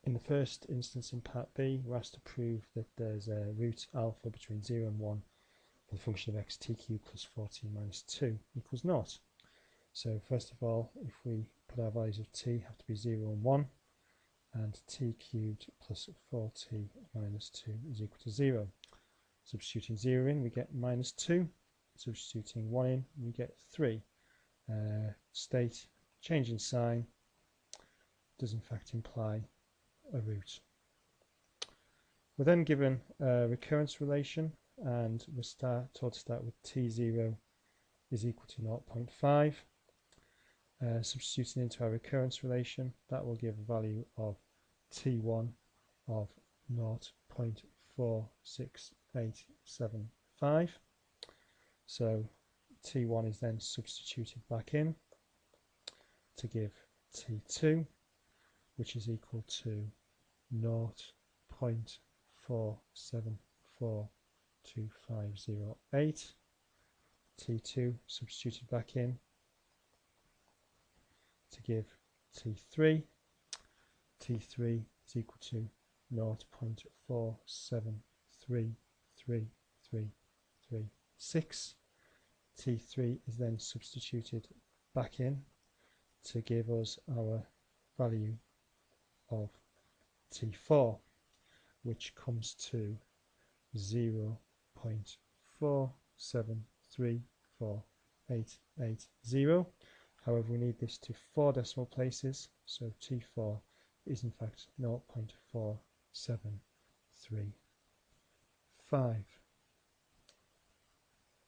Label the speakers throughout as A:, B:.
A: In the first instance in part B, we're asked to prove that there's a root alpha between 0 and 1 for the function of x t cubed plus 4t minus 2 equals 0. So first of all, if we put our values of t have to be 0 and 1, and t cubed plus 4t minus 2 is equal to 0. Substituting 0 in, we get minus 2. Substituting 1 in, we get 3. State, change in sign, does in fact imply a root. We're then given a recurrence relation, and we're told to start with t0 is equal to 0.5. Substituting into our recurrence relation, that will give a value of t1 of 0.46875. So t1 is then substituted back in to give t2, which is equal to 0.474258. t2 substituted back in to give t3. t3 is equal to 0.47333336. t3 is then substituted back in to give us our value of t4, which comes to 0.47348880. However, we need this to 4 decimal places, so t4 is in fact 0.4735.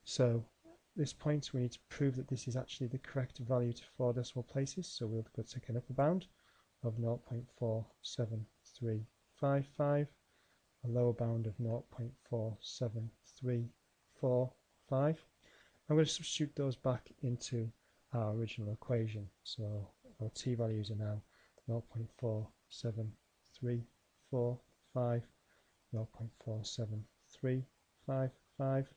A: So at this point we need to prove that this is actually the correct value to 4 decimal places, so we'll go take an upper bound of 0.47355, a lower bound of 0.47345. I'm going to substitute those back into our original equation. So our t values are now 0.47345, 0.47355.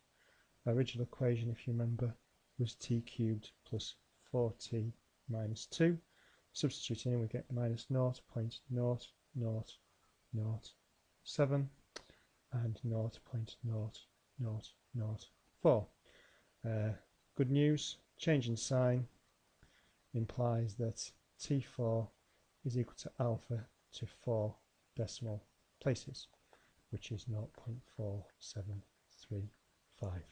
A: Our original equation, if you remember, was t cubed plus 4t minus 2. Substituting in, we get minus 0.0007 and 0.0004. Good news, change in sign implies that t4 is equal to alpha to 4 decimal places, which is 0.4735.